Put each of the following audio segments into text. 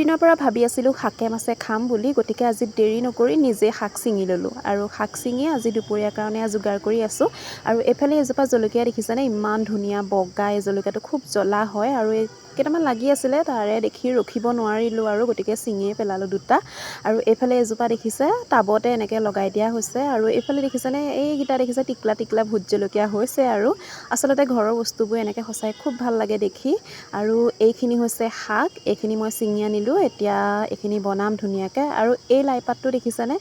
দিনৰ পৰা ভাবি আছিলোঁ শাকে মাছে খাম বুলি, গতিকে আজি দেৰি নকৰি নিজে শাক ছিঙি ল'লোঁ আৰু শাক ছিঙি আজি দুপৰীয়াৰ কাৰণে যোগাৰ কৰি আছোঁ। আৰু এইফালে এজোপা জলকীয়া দেখিছেনে, ইমান ধুনীয়া বগা। এই জলকীয়াটো খুব জ্বলা হয় আৰু এই কেইটামান লাগি আছিলে, তাৰে দেখি ৰখিব নোৱাৰিলোঁ আৰু গতিকে ছিঙিয়ে পেলালোঁ দুটা। আৰু এইফালে এজোপা দেখিছে টাবতে এনেকৈ লগাই দিয়া হৈছে। আৰু এইফালে দেখিছেনে, এইকেইটা দেখিছে টিকলা টিকলা ভোট জলকীয়া হৈছে। আৰু আচলতে ঘৰৰ বস্তুবোৰ এনেকৈ সঁচাই খুব ভাল লাগে দেখি। আৰু এইখিনি হৈছে শাক, এইখিনি মই ছিঙি আনিলোঁ। এতিয়া এইখিনি বনাম ধুনীয়াকৈ। আৰু এই লাই পাতটো দেখিছেনে,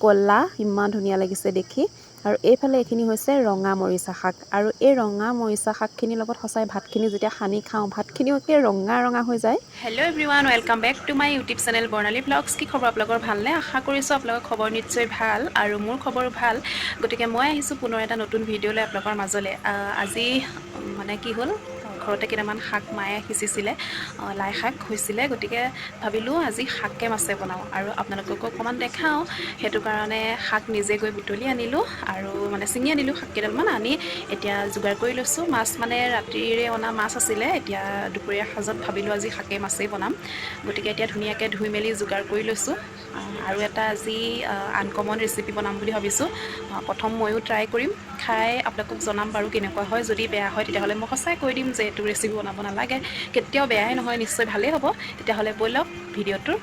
ক'লা, ইমান ধুনীয়া লাগিছে দেখি। আৰু এইফালে এইখিনি হৈছে ৰঙা মৰিচা শাক। আৰু এই ৰঙা মৰিচা শাকখিনিৰ লগত সঁচাই ভাতখিনি যেতিয়া সানি খাওঁ, ভাতখিনিও একে ৰঙা ৰঙা হৈ যায়। Hello' everyone, welcome back to my YouTube channel Barnali vlogs. কি খবৰ আপোনালোকৰ, ভালনে? আশা কৰিছোঁ আপোনালোকৰ খবৰ নিশ্চয় ভাল আৰু মোৰ খবৰো ভাল। গতিকে মই আহিছোঁ পুনৰ এটা নতুন ভিডিঅ'লৈ আপোনালোকৰ মাজলৈ। আজি মানে কি হ'ল, ঘৰতে কেইটামান শাক মায়ে সিঁচিছিলে, লাই শাক হৈছিলে। গতিকে ভাবিলোঁ আজি শাকে মাছে বনাওঁ আৰু আপোনালোককো অকণমান দেখাওঁ। সেইটো কাৰণে শাক নিজে গৈ বুটলি আনিলোঁ আৰু মানে ছিঙি আনিলোঁ শাক কেইডালমান। আনি এতিয়া যোগাৰ কৰি লৈছোঁ। মাছ মানে ৰাতিৰে অনা মাছ আছিলে, এতিয়া দুপৰীয়া সাজত ভাবিলোঁ আজি শাকে মাছেই বনাম। গতিকে এতিয়া ধুনীয়াকৈ ধুই মেলি যোগাৰ কৰি লৈছোঁ। আৰু এটা আজি আনকমন ৰেচিপি বনাম বুলি ভাবিছোঁ। প্ৰথম ময়ো ট্ৰাই কৰিম, খাই আপোনালোকক জনাম বাৰু কেনেকুৱা হয়। যদি বেয়া হয় তেতিয়াহ'লে মই সঁচাই কৈ দিম যে এইটো ৰেচিপি বনাব নালাগে, কেতিয়াও বেয়াই নহয়, নিশ্চয় ভালেই হ'ব। তেতিয়াহ'লে ব'লক ভিডিঅ'টোৰ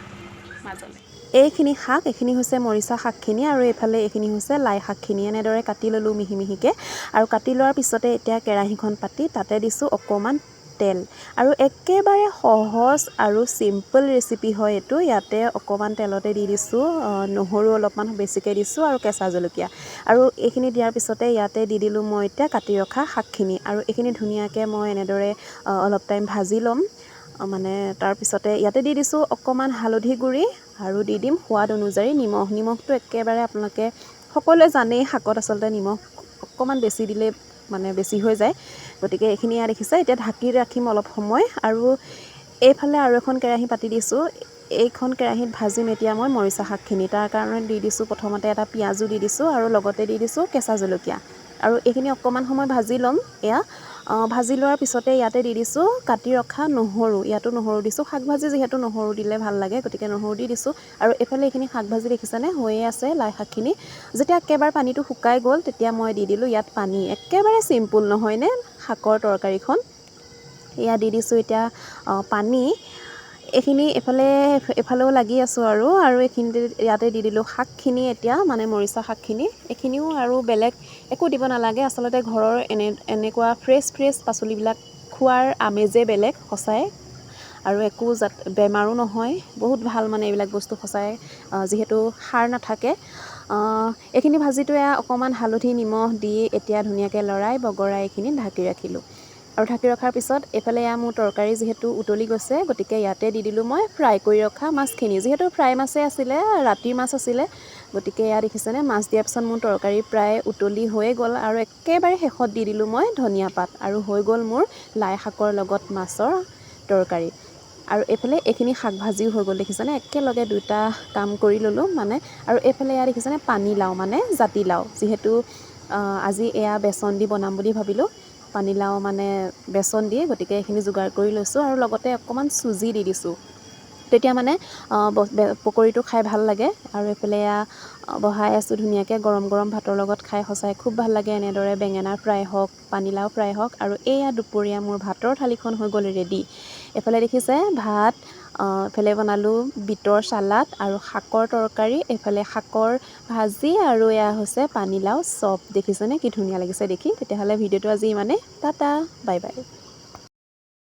মাজলৈ। এইখিনি শাক, এইখিনি হৈছে মৰিচা শাকখিনি আৰু এইফালে এইখিনি হৈছে লাই শাকখিনি। এনেদৰে কাটি ল'লোঁ মিহি মিহিকৈ। আৰু কাটি লোৱাৰ পিছতে এতিয়া কেৰাহীখন পাতি তাতে দিছোঁ অকণমান তেল। আৰু একেবাৰে সহজ আৰু চিম্পল ৰেচিপি হয় এইটো। ইয়াতে অকণমান তেলতে দি দিছোঁ নহৰু অলপমান বেছিকৈ দিছোঁ আৰু কেঁচা জলকীয়া। আৰু এইখিনি দিয়াৰ পিছতে ইয়াতে দি দিলোঁ মই এতিয়া কাটি ৰখা শাকখিনি। আৰু এইখিনি ধুনীয়াকৈ মই এনেদৰে অলপ টাইম ভাজি ল'ম। মানে তাৰপিছতে ইয়াতে দি দিছোঁ অকণমান হালধি গুড়ি আৰু দি দিম সোৱাদ অনুযায়ী নিমখ। নিমখটো একেবাৰে আপোনালোকে সকলোৱে জানেই, শাকত আচলতে নিমখ অকণমান বেছি দিলে মানে বেছি হৈ যায়। গতিকে এইখিনি ইয়াত দেখিছে। এতিয়া ঢাকি ৰাখিম অলপ সময়। আৰু এইফালে আৰু এখন কেৰাহী পাতি দিছোঁ। এইখন কেৰাহীত ভাজিম এতিয়া মই মৰিচা শাকখিনি। তাৰ কাৰণে দি দিছোঁ প্ৰথমতে এটা পিঁয়াজো দি দিছোঁ আৰু লগতে দি দিছোঁ কেঁচা জলকীয়া। আৰু এইখিনি অকণমান সময় ভাজি ল'ম। এয়া ভাজি লোৱাৰ পিছতে ইয়াতে দি দিছোঁ কাটি ৰখা নহৰু। ইয়াতো নহৰু দিছোঁ, শাক ভাজি যিহেতু নহৰু দিলে ভাল লাগে, গতিকে নহৰু দি দিছোঁ। আৰু এইফালে এইখিনি শাক ভাজি দেখিছেনে, হৈয়ে আছে লাই শাকখিনি। যেতিয়া একেবাৰে পানীটো শুকাই গ'ল তেতিয়া মই দি দিলোঁ ইয়াত পানী। একেবাৰে চিম্পুল নহয়নে শাকৰ তৰকাৰীখন। এয়া দি দিছোঁ এতিয়া পানী। এইখিনি এফালেও লাগি আছোঁ আৰু এইখিনিতে ইয়াতে দি দিলোঁ শাকখিনি এতিয়া, মানে মৰিচা শাকখিনি। এইখিনিও আৰু বেলেগ একো দিব নালাগে। আচলতে ঘৰৰ এনেকুৱা ফ্ৰেছ পাচলিবিলাক খোৱাৰ আমেজেই বেলেগ সঁচাই। আৰু একো বেমাৰো নহয়, বহুত ভাল মানে এইবিলাক বস্তু সঁচাই, যিহেতু সাৰ নাথাকে। এইখিনি ভাজিটো অকণমান হালধি নিমখ দি এতিয়া ধুনীয়াকৈ লৰাই বগৰাই এইখিনি ঢাকি ৰাখিলোঁ। আৰু ঢাকি ৰখাৰ পিছত এইফালে মোৰ তৰকাৰী যিহেতু উতলি গৈছে, গতিকে ইয়াতে দি দিলোঁ মই ফ্ৰাই কৰি ৰখা মাছখিনি। যিহেতু ফ্ৰাই মাছেই আছিলে, ৰাতিৰ মাছ আছিলে, গতিকে এয়া দেখিছেনে, মাছ দিয়াৰ পিছত মোৰ তৰকাৰী প্ৰায় উতলি হৈয়ে গ'ল। আৰু একেবাৰে শেষত দি দিলোঁ মই ধনিয়া পাত। আৰু হৈ গ'ল মোৰ লাই শাকৰ লগত মাছৰ তৰকাৰী। আৰু এইফালে এইখিনি শাক ভাজিও হৈ গ'ল দেখিছেনে, একেলগে দুটা কাম কৰি ল'লোঁ মানে। আৰু এইফালে এয়া দেখিছেনে পানীলাও, মানে জাতিলাও। যিহেতু আজি এয়া বেচন দি বনাম বুলি ভাবিলোঁ, পানীলাও মানে বেচন দিয়ে, গতিকে এইখিনি যোগাৰ কৰি লৈছোঁ। আৰু লগতে অকণমান চুজি দি দিছোঁ, তেতিয়া মানে পকৰীটো খাই ভাল লাগে। আৰু এইফালে এয়া বহাই আছোঁ ধুনীয়াকৈ, গৰম গৰম ভাতৰ লগত খাই সঁচাই খুব ভাল লাগে এনেদৰে। বেঙেনাৰ ফ্ৰাই হওক, পানীলাও ফ্ৰাই হওক। আৰু এয়া দুপৰীয়া মোৰ ভাতৰ থালিখন হৈ গ'ল ৰেডি। এইফালে দেখিছে ভাত, এইফালে বনালোঁ বিটৰ চালাড আৰু শাকৰ তৰকাৰী, এইফালে শাকৰ ভাজি, আৰু এয়া হৈছে পানীলাও চপ। দেখিছেনে কি ধুনীয়া লাগিছে দেখি। তেতিয়াহ'লে ভিডিঅ'টো আজি ইমানেই, টাটা, বাই বাই।